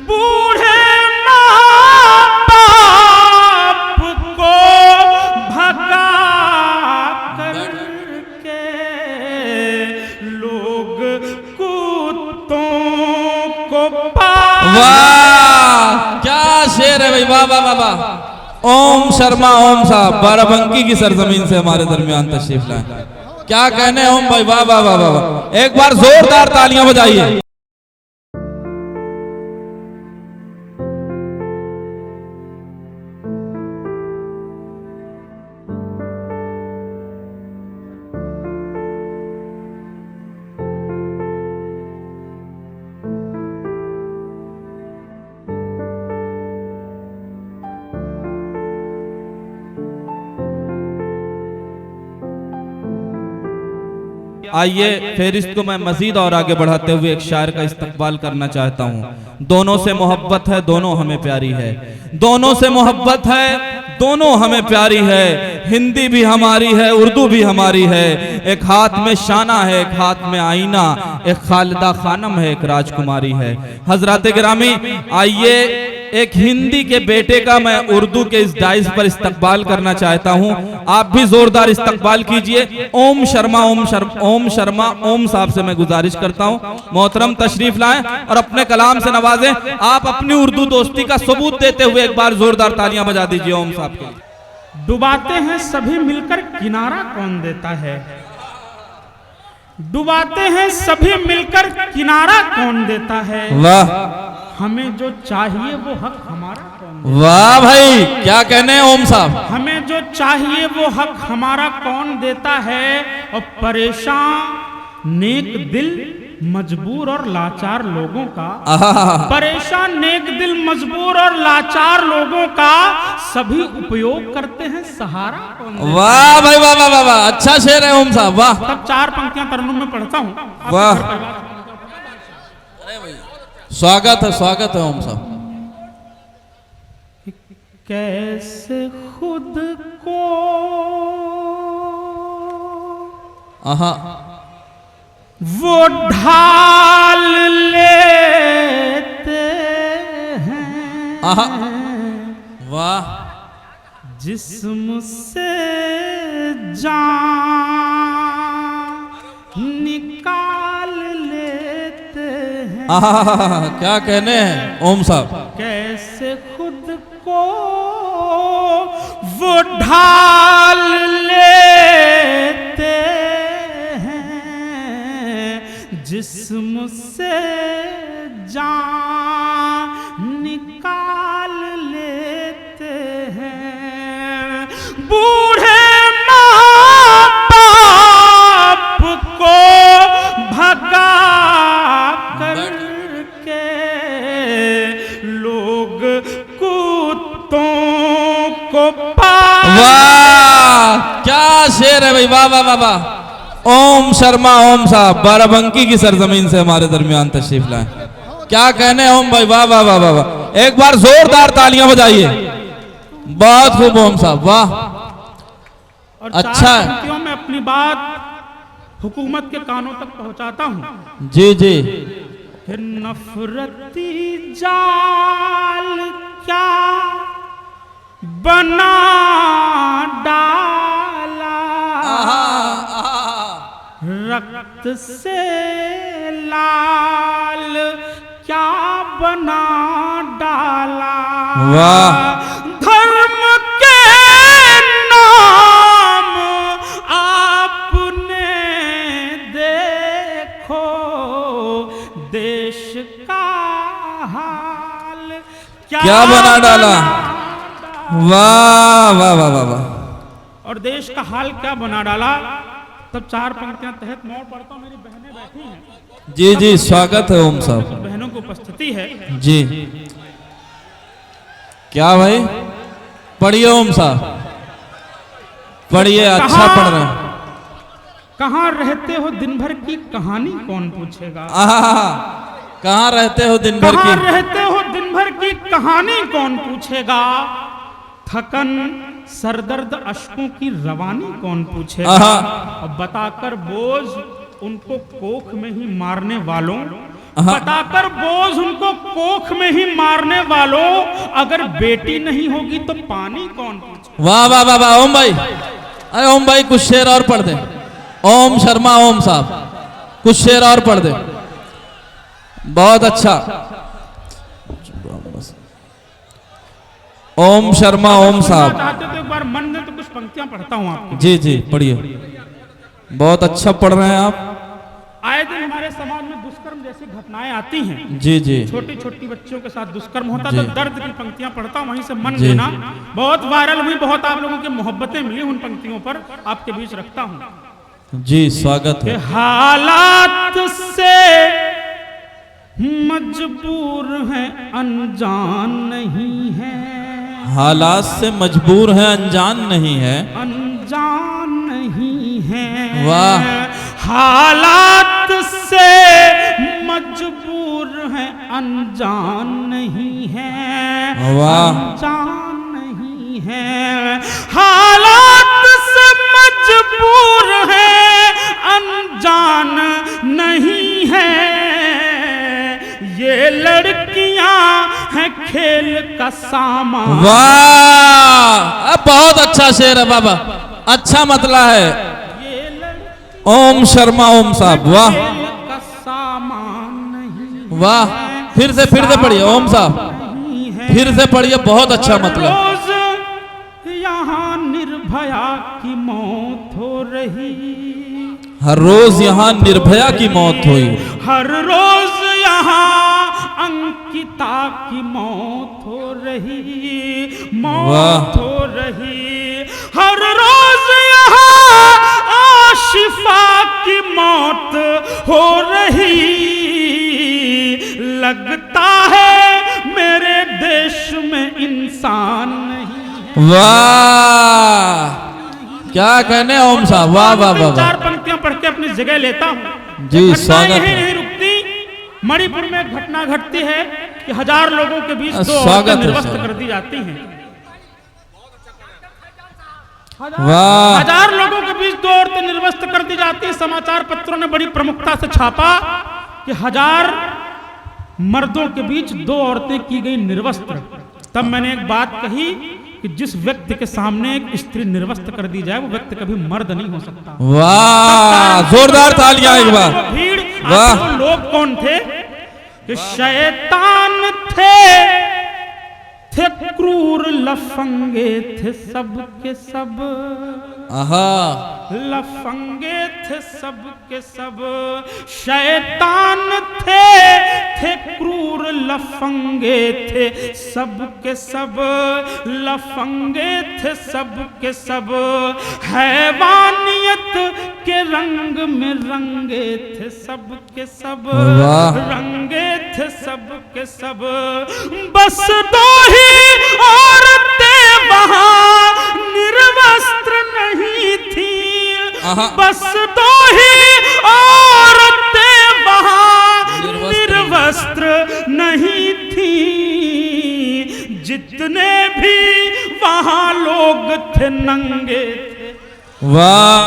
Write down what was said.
बूढ़े माँ बाप को भगा करके लोग कुत्तों को वाह क्या शेर है भाई, वाह वाह वाह वाह। ओम शर्मा ओम साहब बाराबंकी की सरजमीन से हमारे दरमियान तशरीफ लाए। क्या कहने ओम भाई, वाह वाह वाह वाह। एक बार जोरदार तालियां बजाइए। आइए फेरिस्त को मैं मजीद और आगे बढ़ाते हुए एक शायर का इस्तकबाल करना चाहता हूँ। दोनों से मोहब्बत है, दोनों हमें प्यारी है। दोनों से मोहब्बत है, दोनों हमें प्यारी है। हिंदी भी हमारी है, उर्दू भी हमारी है। एक हाथ में शाना है, एक हाथ में आईना। एक खालिदा खानम है, एक राजकुमारी है। हजरात गिरामी, आइए एक हिंदी के बेटे का मैं उर्दू के इस डाइस पर इस्तकबाल करना चाहता हूं। आप भी जोरदार इस्तकबाल कीजिए। ओम शर्मा ओम साहब से मैं गुजारिश करता हूं मोहतरम तशरीफ लाएं और अपने कलाम से नवाजें। आप अपनी उर्दू दोस्ती का सबूत देते हुए एक बार जोरदार तालियां बजा दीजिए ओम साहब के लिए। डुबाते हैं सभी मिलकर, किनारा कौन देता है? डुबाते हैं सभी मिलकर, किनारा कौन देता है? वाह, हमें जो चाहिए वो हक हमारा कौन? वाह भाई, क्या कहने हैं ओम साहब। हमें जो चाहिए वो हक हमारा कौन देता है? और परेशान नेक दिल मजबूर और लाचार लोगों का, परेशान नेक दिल मजबूर और लाचार लोगों का सभी उपयोग करते हैं, सहारा कौन देता है? वाह भाई, वाह वाह वाह, अच्छा शेर है ओम साहब, वाह। तब चार पंक्तियां तरन्नुम में पढ़ता हूँ। वाह, स्वागत है ओम साहब। कैसे खुद को वो ढाल लेते हैं, वाह, जिस्म से जान निकाल लेते हैं। क्या कहने हैं ओम साहब। कैसे खुद को वो ढाल लेते हैं, जिस्म से जान निकाल लेते हैं। बूढ़े माँ बाप को भगा करके लोग कुत्तों को वाह, क्या शेर है भाई, वाह वाह वाह वाह। ओम शर्मा ओम साहब बाराबंकी की सरजमीन से हमारे दरमियान तशरीफ लाए। क्या कहने हैं ओम भाई, वाह वाह वाह वाह वाह। एक बार जोरदार तालियां बजाइए। बहुत खूब ओम साहब, वाह। और अच्छा है, पंक्तियों में अपनी बात हुकूमत के कानों तक पहुंचाता हूं। जी जी। फिर नफरती जाल क्या बना डाला, रक्त से लाल क्या बना डाला। वाह, धर्म के नाम आपने देखो देश का हाल क्या बना डाला। वाह वाह वाह वाह वाह। और देश का हाल क्या बना डाला। तब चार पंक्तियां तहत मोड़ पढ़ता हूं। मेरी बहनें बैठी हैं। जी जी, स्वागत है ओम साहब। बहनों की उपस्थिति है जी। क्या भाई, पढ़िए ओम साहब, पढ़िए, अच्छा पढ़ रहे हैं। कहाँ रहते हो दिन भर की कहानी कौन पूछेगा। कहाँ रहते हो दिन भर कहाँ की, रहते हो दिन भर की कहानी कौन पूछेगा। थकन सरदर्द अश्कों की रवानी कौन पूछेगा। अब बताकर बोझ उनको कोख में ही मारने वालों बताकर बोझ उनको कोख में ही मारने वालों, अगर बेटी नहीं होगी तो पानी कौन पूछे। वाह वाह वाह वाह ओम भाई, अरे ओम भाई कुछ शेर और पढ़ दे। ओम शर्मा ओम साहब कुछ शेर और पढ़ दे, बहुत अच्छा। ओम शर्मा ओम साहब चाहते तो एक बार मन में तो कुछ पंक्तियां पढ़ता हूँ आपको। जी जी पढ़िए, बहुत अच्छा पढ़ रहे हैं आप। आए दिन हमारे समाज में दुष्कर्म जैसी घटनाएं आती हैं। जी जी छोटी छोटी बच्चियों के साथ दुष्कर्म होता जी। तो दर्द की पंक्तियां पढ़ता हूं, वहीं से मन लेना। बहुत वायरल हुई, बहुत आप लोगों की मोहब्बतें मिली उन पंक्तियों पर, आपके बीच रखता हूं। जी स्वागत है। हालात से मजबूर है अनजान नहीं है, हालात से मजबूर है अनजान नहीं है, अनजान नहीं है। वाह। हालात से मजबूर है अनजान नहीं है, वाह। अनजान नहीं है। हालात से मजबूर है अनजान नहीं है, ये लड़कियां हैं खेल का सामान। वाह, अब बहुत अच्छा शेर है बाबा, अच्छा मतला है। ओम शर्मा ओम साहब वाह का सामान नहीं, वाह। फिर से पढ़िए ओम साहब, फिर से पढ़िए, बहुत अच्छा मतलब। रोज यहाँ निर्भया की मौत हो रही, हर रोज यहाँ निर्भया की मौत हुई, हर रोज यहाँ अंकिता की मौत हो रही, मौत हो रही। हर रोज यहाँ आशिफा की मौत हो रही, लगता है मेरे देश में इंसान नहीं। वाह, क्या कहने ओम साहब, वाह वाह वाह। चार पंक्तियां पढ़ के अपनी जगह लेता हूँ। जी स्वागत यही है। नहीं रुकती। मणिपुर में एक घटना घटती है कि 1000 लोगों के बीच 2 स्वागत औरतें है, निर्वस्त्र स्वागत। कर दी जाती हैं। वाह। 1000 लोगों के बीच 2 औरतें निर्वस्त्र कर दी जाती हैं। समाचार पत्रों ने बड़ी प्रमुखता से छापा कि 1000 मर्दों के बीच 2 औरतें की गई निर्वस्त्र। तब मैंने एक बात कही कि जिस व्यक्ति के सामने एक स्त्री निर्वस्त्र कर दी जाए वो व्यक्ति कभी मर्द नहीं हो सकता। वाह, जोरदार तालियां एक बार। भीड़। वाह। तो लोग कौन थे कि शैतान थे क्रूर लफंगे थे सब के सब, आहा, लफंगे थे सब के सब। शैतान थे क्रूर लफंगे थे सब के सब, लफंगे थे सब के सब। हैवानियत के रंग में रंगे थे सब के सब, वाह। रंगे थे सब के सब। बस 2 ही औरतें वहां निर्वस्त्र नहीं थी, बस 2 ही औरतें वहां निर्वस्त्र नहीं थी। जितने भी वहां लोग थे नंगे थे। वाह,